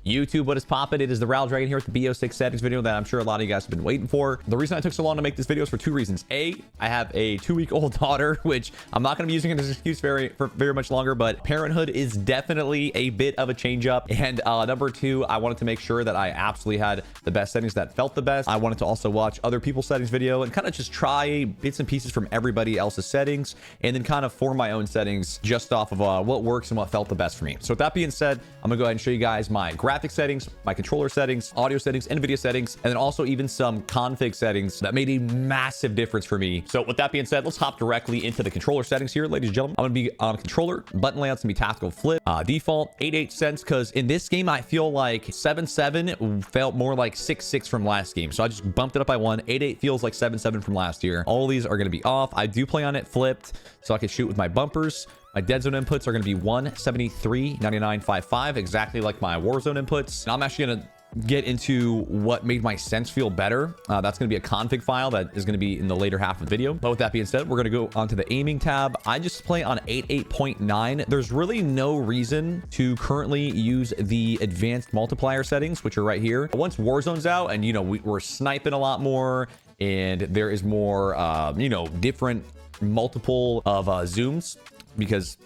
YouTube, what is poppin'? It is the Rallied Dragon here with the BO6 settings video that I'm sure a lot of you guys have been waiting for. The reason I took so long to make this video is for two reasons. A, I have a 2-week-old daughter, which I'm not going to be using it as an excuse for very much longer, but parenthood is definitely a bit of a change up. And number two, I wanted to make sure that I absolutely had the best settings that felt the best. I wanted to also watch other people's settings video and kind of just try bits and pieces from everybody else's settings, and then kind of form my own settings just off of what works and what felt the best for me. So with that being said, I'm gonna go ahead and show you guys my graphic settings, my controller settings, audio settings, Nvidia settings, and then also even some config settings that made a massive difference for me. So with that being said, let's hop directly into the controller settings here, ladies and gentlemen. I'm gonna be on controller. Button layout's gonna be tactical flip. Default 8.8 cents, because in this game I feel like 7.7 felt more like 6.6 from last game. So I just bumped it up by 1. 8.8 feels like 7.7 from last year. All of these are gonna be off. I do play on it flipped so I can shoot with my bumpers. My dead zone inputs are going to be 173.9955, exactly like my Warzone inputs. And I'm actually going to get into what made my sense feel better. That's going to be a config file that is going to be in the later half of the video. But with that being said, we're going to go onto the aiming tab. I just play on 8.8.9. There's really no reason to currently use the advanced multiplier settings, which are right here. Once Warzone's out and, you know, we're sniping a lot more and there is more, you know, different multiple of zooms, because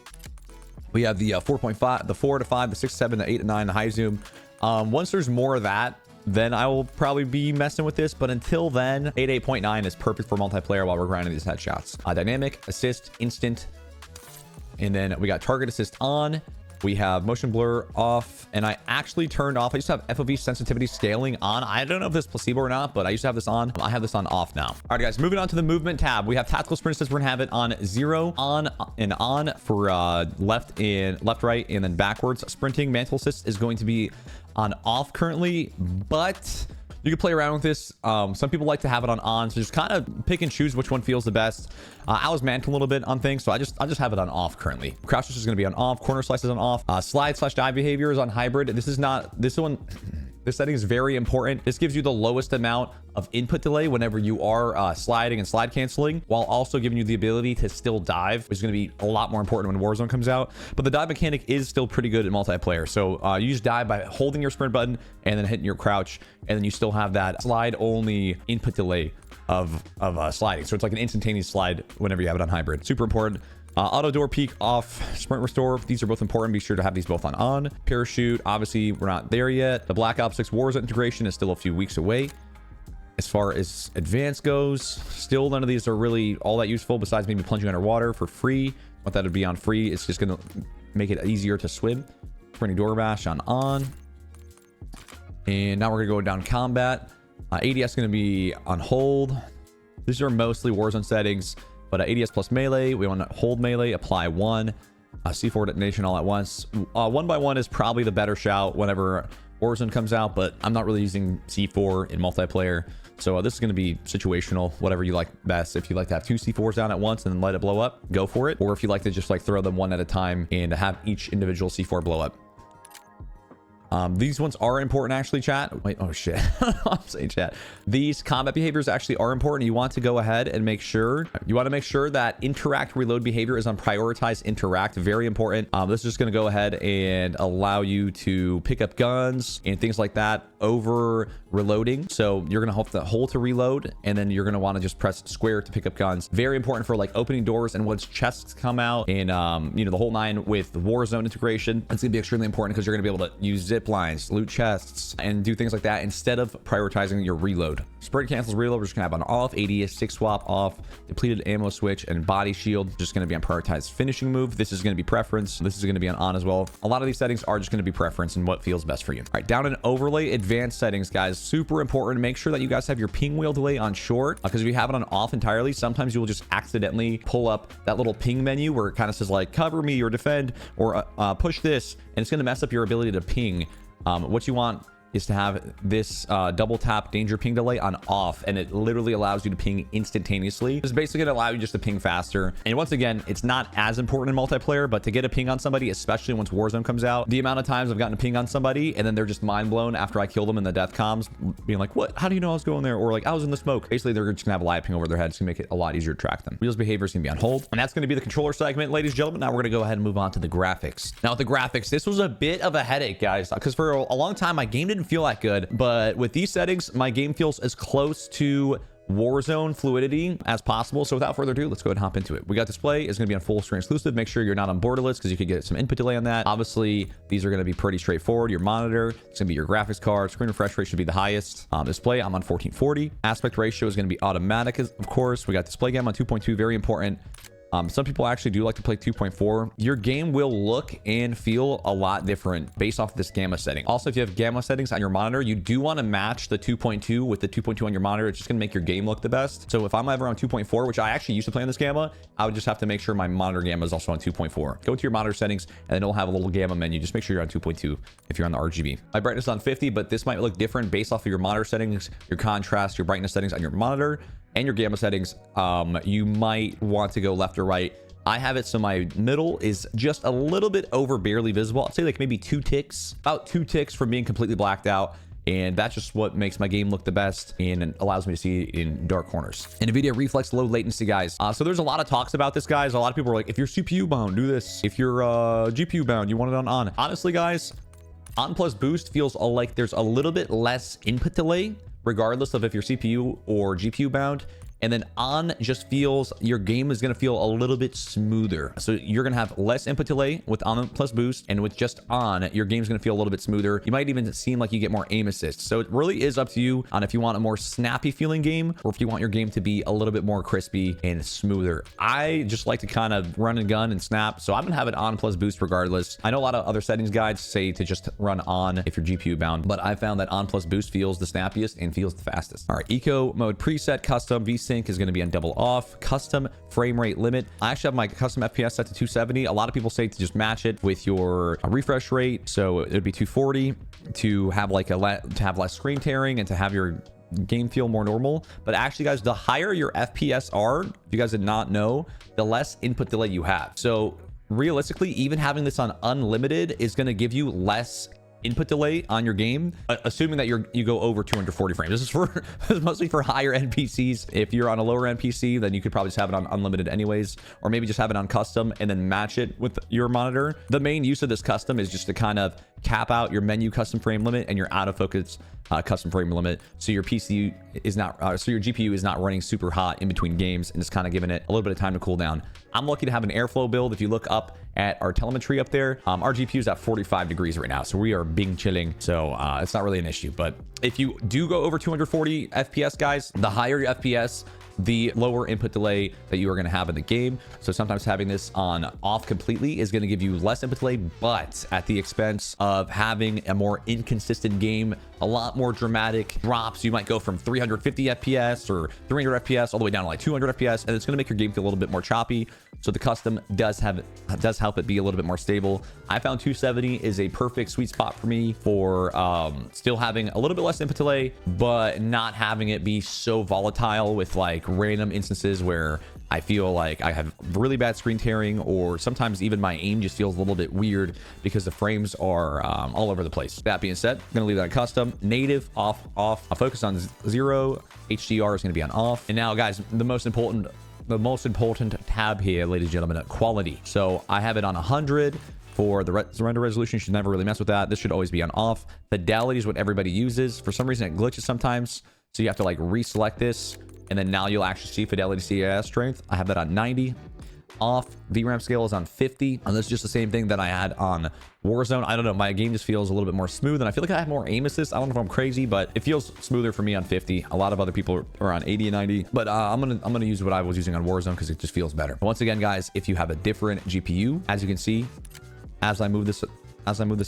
we have the 4.5, the 4 to 5, the 6 to 7, the 8 to 9, the high zoom. Once there's more of that, then I will probably be messing with this. But until then, 8.8.9 is perfect for multiplayer while we're grinding these headshots. Dynamic, assist, instant, and then we got target assist on. We have motion blur off, and I actually turned off. I used to have FOV sensitivity scaling on. I don't know if this is placebo or not, but I used to have this on. I have this on off now. All right, guys, moving on to the movement tab. We have tactical sprint assist. We're gonna have it on 0, on and on for left, right, and then backwards. Sprinting mantle assist is going to be on off currently, but you can play around with this. Some people like to have it on, so just kind of pick and choose which one feels the best. I was mantle a little bit on things, so I just have it on off currently. Crouch is going to be on off. Corner slice is on off. Slide/dive behavior is on hybrid. This setting is very important. This gives you the lowest amount of input delay whenever you are sliding and slide canceling, while also giving you the ability to still dive, which is going to be a lot more important when Warzone comes out. But the dive mechanic is still pretty good in multiplayer. So you just dive by holding your sprint button and then hitting your crouch, and then you still have that slide only input delay of sliding. So it's like an instantaneous slide whenever you have it on hybrid. Super important. Auto door peek off, sprint restore. These are both important. Be sure to have these both on. Parachute, obviously we're not there yet. The Black Ops 6 Warzone integration is still a few weeks away. As far as advanced goes, still none of these are really all that useful besides maybe plunging underwater for free. What that would be on free, it's just going to make it easier to swim. Sprinting door bash on. And now we're going to go down combat. ADS going to be on hold. These are mostly Warzone settings. But ADS plus melee, we want to hold melee, apply 1, C4 detonation all at once. 1 by 1 is probably the better shout whenever Warzone comes out, but I'm not really using C4 in multiplayer. So this is going to be situational, whatever you like best. If you like to have 2 C4s down at once and then let it blow up, go for it. Or if you like to just like throw them one at a time and have each individual C4 blow up. These ones are important actually, chat. Wait, oh shit. I'm saying chat. These combat behaviors actually are important. You want to go ahead and make sure that interact reload behavior is on prioritize interact. Very important. This is just going to go ahead and allow you to pick up guns and things like that over reloading. So you're going to have to hold to reload, and then you're going to want to just press square to pick up guns. Very important for like opening doors and once chests come out, and you know, the whole 9 with Warzone integration. It's going to be extremely important because you're going to be able to use zip lines, loot chests, and do things like that instead of prioritizing your reload. Sprint cancels reload. We're just gonna have on off. ADS 6 swap off. Depleted ammo switch and body shield just gonna be on prioritized finishing move. This is gonna be preference. This is gonna be on as well. A lot of these settings are just gonna be preference and what feels best for you. All right, down in overlay advanced settings, guys. Super important. Make sure that you guys have your ping wheel delay on short, because if you have it on off entirely, sometimes you will just accidentally pull up that little ping menu where it kind of says like cover me or defend or push this, and it's gonna mess up your ability to ping. What you want is to have this double tap danger ping delay on off, and it literally allows you to ping instantaneously. It's basically going to allow you just to ping faster. And once again, it's not as important in multiplayer, but to get a ping on somebody, especially once Warzone comes out, the amount of times I've gotten a ping on somebody and then they're just mind blown after I kill them in the death comms, being like, what? How do you know I was going there? Or like, I was in the smoke. Basically, they're just gonna have a live ping over their head. It's gonna make it a lot easier to track them. Wheels behavior is gonna be on hold. And that's gonna be the controller segment, ladies and gentlemen. Now we're gonna go ahead and move on to the graphics. Now with the graphics, this was a bit of a headache, guys, because for a long time, my game didn't feel that good. But with these settings, my game feels as close to Warzone fluidity as possible. So without further ado, let's go ahead and hop into it. We got display is going to be on full screen exclusive. Make sure you're not on borderless because you could get some input delay on that. Obviously, these are going to be pretty straightforward. Your monitor, it's going to be your graphics card. Screen refresh rate should be the highest. Display, I'm on 1440. Aspect ratio is going to be automatic, of course. We got display gamma on 2.2, very important. Some people actually do like to play 2.4. Your game will look and feel a lot different based off of this gamma setting. Also, if you have gamma settings on your monitor, you do want to match the 2.2 with the 2.2 on your monitor. It's just going to make your game look the best. So if I'm ever on 2.4, which I actually used to play on this gamma, I would just have to make sure my monitor gamma is also on 2.4. Go to your monitor settings and then it'll have a little gamma menu. Just make sure you're on 2.2 if you're on the RGB. My brightness is on 50, but this might look different based off of your monitor settings, your contrast, your brightness settings on your monitor, and your gamma settings. You might want to go left or right. I have it so my middle is just a little bit over barely visible. I'd say like maybe 2 ticks, about 2 ticks from being completely blacked out. And that's just what makes my game look the best and allows me to see in dark corners. Nvidia Reflex low latency, guys. So there's a lot of talks about this, guys. A lot of people are like, if you're CPU bound, do this. If you're GPU bound, you want it on. Honestly, guys, on plus boost feels like there's a little bit less input delay, regardless of if you're CPU or GPU bound. And then on just feels your game is going to feel a little bit smoother. So you're going to have less input delay with on plus boost, and with just on, your game's going to feel a little bit smoother. You might even seem like you get more aim assist. So it really is up to you on if you want a more snappy feeling game or if you want your game to be a little bit more crispy and smoother. I just like to kind of run and gun and snap. So I'm going to have it on plus boost regardless. I know a lot of other settings guides say to just run on if you're GPU bound, but I found that on plus boost feels the snappiest and feels the fastest. All right, eco mode preset custom VSync is going to be on double off. Custom frame rate limit, I actually have my custom FPS set to 270. A lot of people say to just match it with your refresh rate, so it would be 240 to have like to have less screen tearing and to have your game feel more normal. But actually, guys, the higher your FPS are, if you guys did not know, the less input delay you have. So realistically, even having this on unlimited is going to give you less input delay on your game, assuming that you go over 240 frames. This is for mostly for higher end PCs. If you're on a lower end PC, then you could probably just have it on unlimited anyways, or maybe just have it on custom and then match it with your monitor. The main use of this custom is just to kind of cap out your menu custom frame limit and your out of focus custom frame limit, so your PC is not so your GPU is not running super hot in between games, and it's kind of giving it a little bit of time to cool down. I'm lucky to have an airflow build. If you look up at our telemetry up there, our GPU is at 45 degrees right now, so we are being chilling, so it's not really an issue. But if you do go over 240 FPS, guys, the higher your FPS, the lower input delay that you are going to have in the game. So sometimes having this on off completely is going to give you less input delay, but at the expense of having a more inconsistent game, a lot more dramatic drops. You might go from 350 FPS or 300 FPS all the way down to like 200 FPS, and it's going to make your game feel a little bit more choppy. So the custom does help it be a little bit more stable. I found 270 is a perfect sweet spot for me for still having a little bit less input delay, but not having it be so volatile with like random instances where I feel like I have really bad screen tearing, or sometimes even my aim just feels a little bit weird because the frames are all over the place. That being said, I'm gonna leave that on custom. Native off. I'll focus on 0. HDR is gonna be on off. And now, guys, the most important tab here, ladies and gentlemen, quality. So I have it on 100 for the render resolution. You should never really mess with that. This should always be on off. Fidelity is what everybody uses. For some reason, it glitches sometimes, so you have to like reselect this, and then now you'll actually see fidelity CIS strength. I have that on 90. Off. VRAM scale is on 50. And this is just the same thing that I had on Warzone. I don't know. My game just feels a little bit more smooth, and I feel like I have more aim assist. I don't know if I'm crazy, but it feels smoother for me on 50. A lot of other people are on 80 and 90, but I'm gonna use what I was using on Warzone because it just feels better. Once again, guys, if you have a different GPU, as you can see, as I move this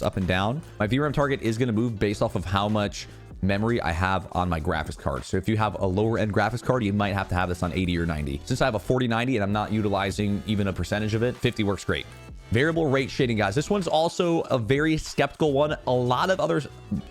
up and down, my VRAM target is going to move based off of how much memory I have on my graphics card. So if you have a lower end graphics card, you might have to have this on 80 or 90. Since I have a 4090 and I'm not utilizing even a percentage of it, 50 works great. Variable rate shading, guys. This one's also a very skeptical one. A lot of other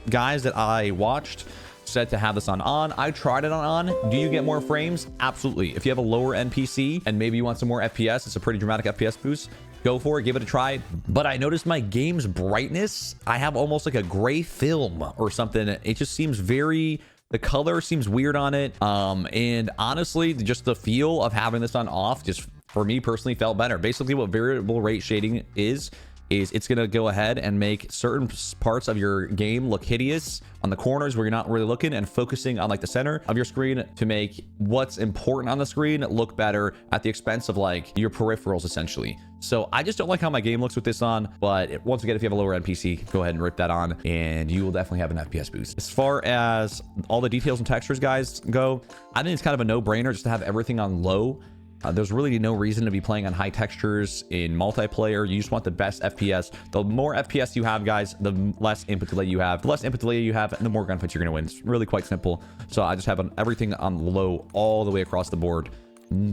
guys that I watched said to have this on. I tried it on. Do you get more frames? Absolutely. If you have a lower NPC and maybe you want some more FPS, it's a pretty dramatic FPS boost. Go for it, give it a try. But I noticed my game's brightness, I have almost like a gray film or something. It just seems very, the color seems weird on it. And honestly, just the feel of having this on off, just for me personally, felt better. Basically what variable rate shading is it's going to go ahead and make certain parts of your game look hideous on the corners where you're not really looking, and focusing on like the center of your screen to make what's important on the screen look better at the expense of like your peripherals essentially. So I just don't like how my game looks with this on, but once again, if you have a lower NPC, go ahead and rip that on and you will definitely have an FPS boost. As far as all the details and textures, guys, go, I think it's kind of a no-brainer just to have everything on low. There's really no reason to be playing on high textures in multiplayer. You just want the best FPS. The more FPS you have, guys, the less input delay you have. The less input delay you have, the more gunfights you're going to win. It's really quite simple. So I just have everything on low all the way across the board.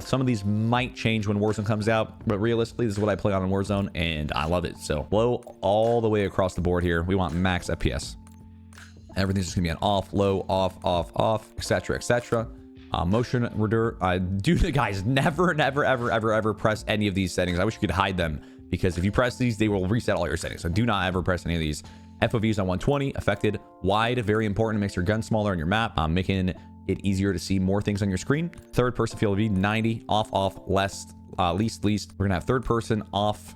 Some of these might change when Warzone comes out, but realistically, this is what I play on in Warzone, and I love it. So low all the way across the board here. We want max FPS. Everything's just going to be on off, low, off, etc., etc. Motion reducer. Guys, never ever press any of these settings. I wish you could hide them, because if you press these, they will reset all your settings. So do not ever press any of these. FOVs on 120, affected, wide, very important. It makes your gun smaller on your map, making it easier to see more things on your screen. Third person field of view, 90, off, least. We're gonna have third person off.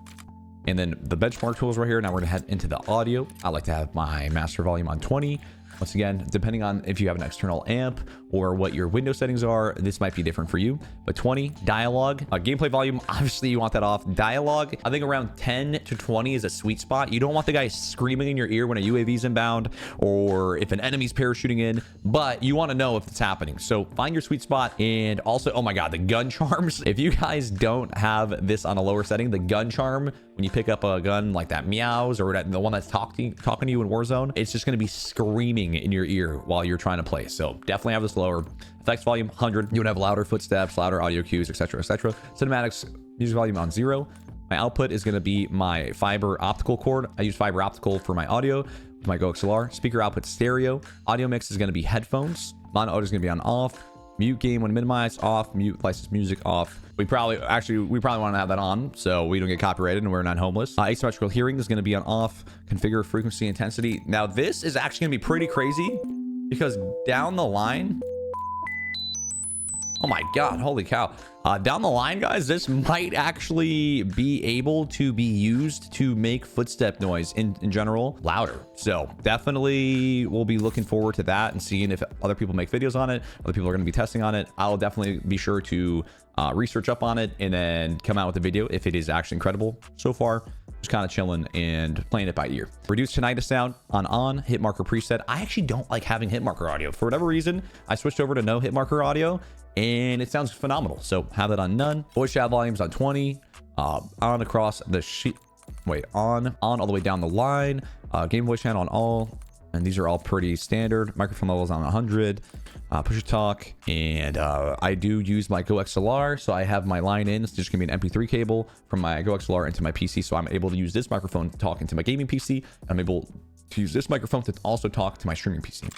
And then the benchmark tools right here. Now we're gonna head into the audio. I like to have my master volume on 20. Once again, depending on if you have an external amp or what your window settings are, this might be different for you. But 20, dialogue, gameplay volume, obviously you want that off. Dialogue, I think around 10 to 20 is a sweet spot. You don't want the guy screaming in your ear when a UAV is inbound or if an enemy's parachuting in, but you want to know if it's happening. So find your sweet spot. And also, oh my God, the gun charms. If you guys don't have this on a lower setting, the gun charm, when you pick up a gun like that meows or the one that's talking to you in Warzone, it's just going to be screaming in your ear while you're trying to play. So definitely have this lower. Effects volume 100. You would have louder footsteps, louder audio cues, etc., etc. Cinematics music volume on 0. My output is going to be my fiber optical cord. I use fiber optical for my audio with my GoXLR. Speaker output stereo. Audio mix is going to be headphones. Mono audio is going to be on off. Mute game when minimized off. Mute licensed music off. We probably want to have that on so we don't get copyrighted and we're not homeless. Asymmetrical hearing is going to be on off. Configure frequency intensity. Now this is actually going to be pretty crazy, because down the line, oh my God, holy cow. Down the line, guys, this might actually be able to be used to make footstep noise in general louder. So definitely we'll be looking forward to that and seeing if other people make videos on it. Other people are going to be testing on it. I'll definitely be sure to research up on it and then come out with a video if it is actually incredible. So far, just kind of chilling and playing it by ear. Reduce tinnitus sound on hit marker preset. I actually don't like having hit marker audio. For whatever reason, I switched over to no hit marker audio and it sounds phenomenal. So have that on none. Voice chat volumes on 20, on across the sheet. Wait, on all the way down the line. Game voice channel on all. And these are all pretty standard. Microphone levels on 100. Push to talk. And I do use my GoXLR. So I have my line in. It's just going to be an MP3 cable from my GoXLR into my PC. So I'm able to use this microphone to talk into my gaming PC. I'm able to use this microphone to also talk to my streaming PC.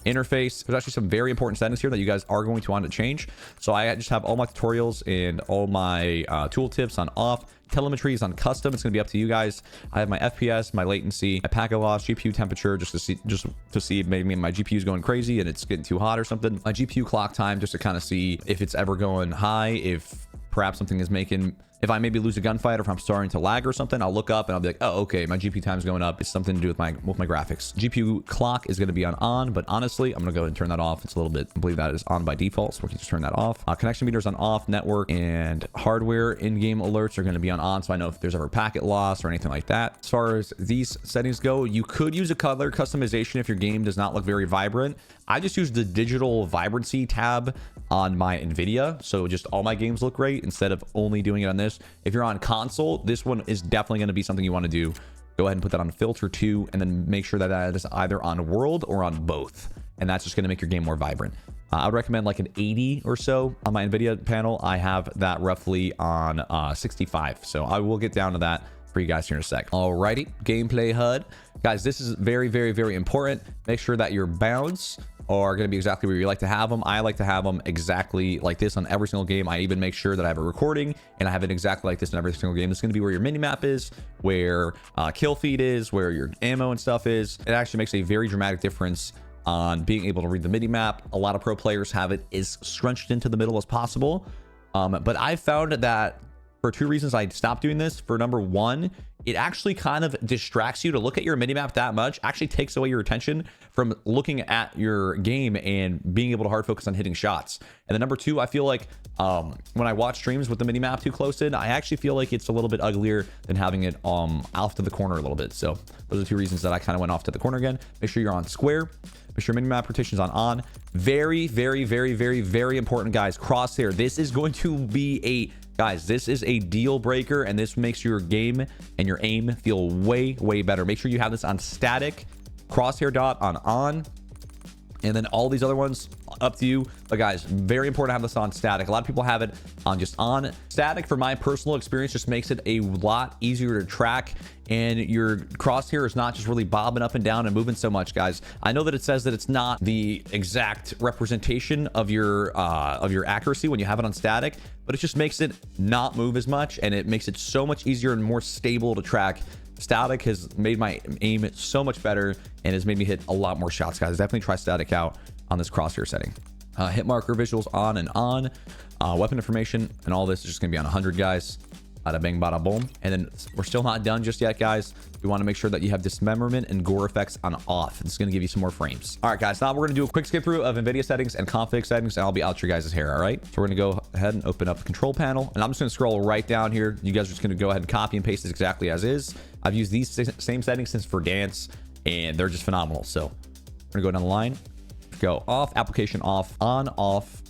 Interface, there's actually some very important settings here that you guys are going to want to change. So I just have all my tutorials and all my tool tips on off. Telemetry is on custom. It's going to be up to you guys. I have my FPS, my latency, my packet loss, GPU temperature, just to see if maybe my GPU is going crazy and it's getting too hot or something. My GPU clock time, just to kind of see if it's ever going high, if perhaps something is making, if I maybe lose a gunfight or if I'm starting to lag or something, I'll look up and I'll be like, oh, okay, my GPU time is going up. It's something to do with my graphics. GPU clock is going to be on, but honestly, I'm going to go ahead and turn that off. It's a little bit, I believe that is on by default, so we can just turn that off. Connection meters on off, network and hardware in-game alerts are going to be on, so I know if there's ever packet loss or anything like that. As far as these settings go, you could use a color customization if your game does not look very vibrant. I just use the digital vibrancy tab on my Nvidia, so just all my games look great instead of only doing it on this. If you're on console, this one is definitely going to be something you want to do. Go ahead and put that on filter 2 and then make sure that that is either on world or on both, and that's just going to make your game more vibrant. I would recommend like an 80 or so on my Nvidia panel. I have that roughly on 65. So I will get down to that for you guys here in a sec. Alrighty, gameplay HUD. Guys, this is very, very, very important. Make sure that your bounds are going to be exactly where you like to have them. I like to have them exactly like this on every single game. I even make sure that I have a recording and I have it exactly like this in every single game. This is going to be where your mini map is, where kill feed is, where your ammo and stuff is. It actually makes a very dramatic difference on being able to read the mini map. A lot of pro players have it as scrunched into the middle as possible. But I found that for two reasons I stopped doing this. For number one, it actually kind of distracts you to look at your minimap that much, actually takes away your attention from looking at your game and being able to hard focus on hitting shots. And then number two, I feel like when I watch streams with the minimap too close in, I actually feel like it's a little bit uglier than having it off to the corner a little bit. So those are two reasons that I kind of went off to the corner again. Make sure you're on square. Make sure minimap rotation's on. Very, very, very, very, very important, guys. Crosshair. This is going to be guys, this is a deal breaker, and this makes your game and your aim feel way, way better. Make sure you have this on static, crosshair dot on, and then all these other ones up to you. But guys, very important to have this on static. A lot of people have it on just on static. For my personal experience, just makes it a lot easier to track, and your crosshair is not just really bobbing up and down and moving so much, guys. I know that it says that it's not the exact representation of your accuracy when you have it on static, but it just makes it not move as much, and it makes it so much easier and more stable to track. Static has made my aim so much better and has made me hit a lot more shots, guys. Definitely try static out on this crosshair setting. Hit marker visuals on and on. Weapon information and all this is just gonna be on 100, guys. Bada bang, bada boom. And then we're still not done just yet, guys. We want to make sure that you have dismemberment and gore effects on off. It's going to give you some more frames. All right, guys. Now we're going to do a quick skip through of Nvidia settings and config settings, and I'll be out your guys' hair. All right. So we're going to go ahead and open up the control panel, and I'm just going to scroll right down here. You guys are just going to go ahead and copy and paste this exactly as is. I've used these same settings since for dance, and they're just phenomenal. So we're going to go down the line. Go off, application off, on, off,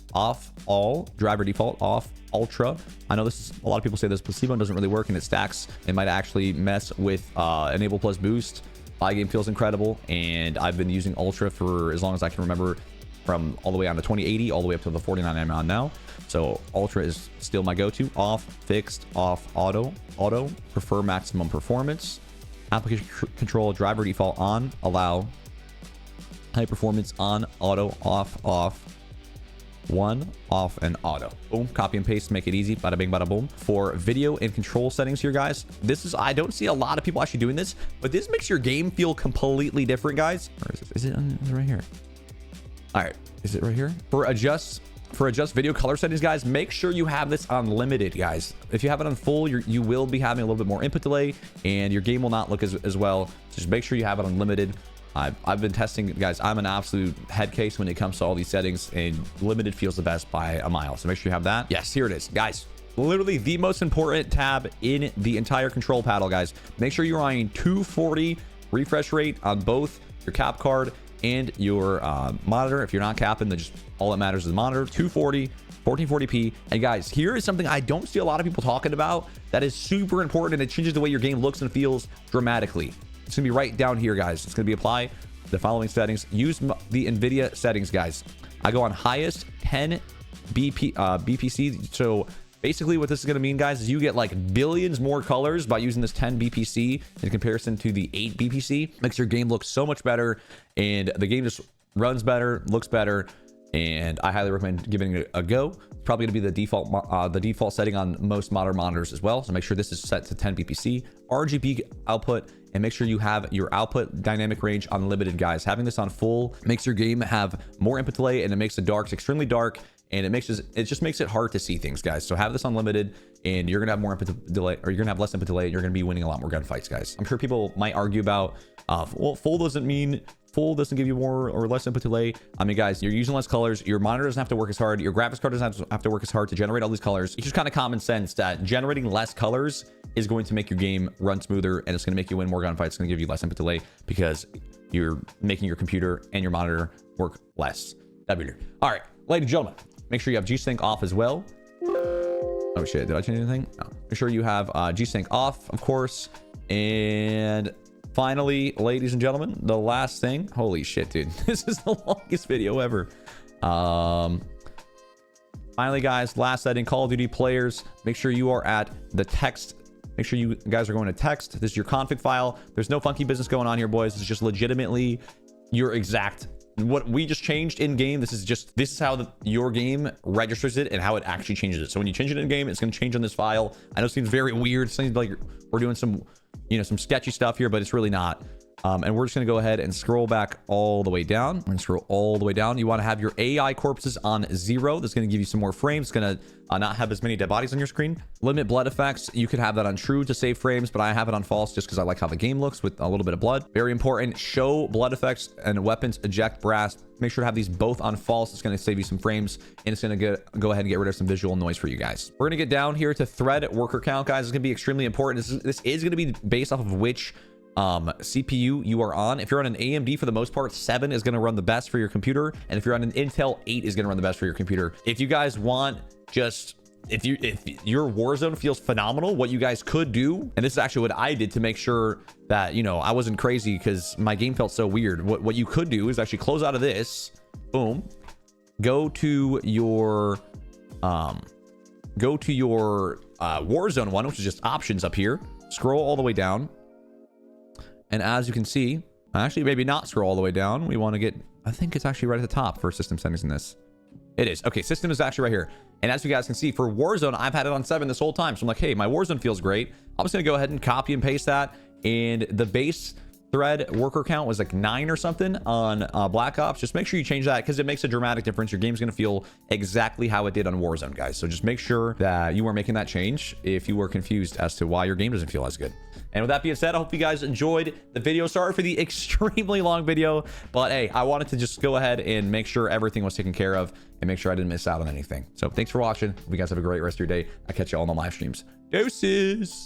all, driver default off, ultra. I know this is, a lot of people say this placebo doesn't really work and it stacks. It might actually mess with enable plus boost. My game feels incredible, and I've been using ultra for as long as I can remember, from all the way on to 2080 all the way up to the 49 I'm on now. So ultra is still my go-to. Off, fixed, off, auto, prefer maximum performance, application control, driver default on, allow, high performance on, auto, off, one, off, and auto. Boom, copy and paste, make it easy. Bada bing, bada boom. For video and control settings here, guys, this is, I don't see a lot of people actually doing this, but this makes your game feel completely different, guys. Or is it right here? All right, is it right here? For adjust video color settings, guys, make sure you have this on limited, guys. If you have it on full, you will be having a little bit more input delay, and your game will not look as well. So just make sure you have it on limited. I've been testing, guys. I'm an absolute head case when it comes to all these settings, and limited feels the best by a mile. So make sure you have that. Yes, here it is, guys. Literally the most important tab in the entire control panel, guys. Make sure you're on 240 refresh rate on both your cap card and your monitor. If you're not capping, then just all that matters is the monitor. 240, 1440p. And guys, here is something I don't see a lot of people talking about that is super important, and it changes the way your game looks and feels dramatically. It's gonna be right down here, guys. It's gonna be apply the following settings. Use the Nvidia settings, guys. I go on highest 10 BPC. So basically what this is gonna mean, guys, is you get like billions more colors by using this 10 BPC in comparison to the 8 BPC. Makes your game look so much better, and the game just runs better, looks better, and I highly recommend giving it a go. Probably gonna be the default setting on most modern monitors as well. So make sure this is set to 10 BPC. RGB output, and make sure you have your output dynamic range unlimited, guys. Having this on full makes your game have more input delay, and it makes the darks extremely dark, and it just makes it hard to see things, guys. So have this unlimited, and you're gonna have more input delay, or you're gonna have less input delay, and you're gonna be winning a lot more gunfights, guys. I'm sure people might argue about well, full doesn't mean full doesn't give you more or less input delay. I mean, guys, you're using less colors. Your monitor doesn't have to work as hard. Your graphics card doesn't have to work as hard to generate all these colors. It's just kind of common sense that generating less colors is going to make your game run smoother, and it's going to make you win more gunfights. It's going to give you less input delay because you're making your computer and your monitor work less. That'd be weird. All right, ladies and gentlemen, make sure you have G-Sync off as well. Oh shit, did I change anything? No. Make sure you have G-Sync off, of course. And finally, ladies and gentlemen, the last thing. Holy shit, dude. This is the longest video ever. Finally, guys, last setting, Call of Duty players, make sure you are at the text. Make sure you guys are going to text. This is your config file. There's no funky business going on here, boys. It's just legitimately your exact, what we just changed in game. This is how your game registers it and how it actually changes it. So when you change it in game, it's going to change on this file. I know it seems very weird. It seems like we're doing some, some sketchy stuff here, but it's really not. And we're just going to go ahead and scroll back all the way down and scroll all the way down. You want to have your AI corpses on 0. That's going to give you some more frames. It's going to not have as many dead bodies on your screen. Limit blood effects. You could have that on true to save frames, but I have it on false just because I like how the game looks with a little bit of blood. Very important. Show blood effects and weapons eject brass. Make sure to have these both on false. It's going to save you some frames, and it's going to go ahead and get rid of some visual noise for you guys. We're going to get down here to thread worker count, guys. It's going to be extremely important. This is going to be based off of which CPU you are on. If you're on an AMD, for the most part, 7 is going to run the best for your computer, and if you're on an Intel, 8 is going to run the best for your computer. If you guys want, just if your Warzone feels phenomenal, what you guys could do, and this is actually what I did to make sure that I wasn't crazy because my game felt so weird. What you could do is actually close out of this, boom, go to your Warzone one, which is just options up here, scroll all the way down. And as you can see, actually, maybe not scroll all the way down. We want to get, I think it's actually right at the top for system settings in this. It is. Okay, system is actually right here. And as you guys can see, for Warzone, I've had it on 7 this whole time. So I'm like, hey, my Warzone feels great. I'm just going to go ahead and copy and paste that. And the base thread worker count was like 9 or something on Black Ops. Just make sure you change that because it makes a dramatic difference. Your game's going to feel exactly how it did on Warzone, guys. So just make sure that you are making that change if you were confused as to why your game doesn't feel as good. And with that being said, I hope you guys enjoyed the video. Sorry for the extremely long video, but hey, I wanted to just go ahead and make sure everything was taken care of and make sure I didn't miss out on anything. So thanks for watching. Hope you guys have a great rest of your day. I'll catch you all on the live streams. Deuces.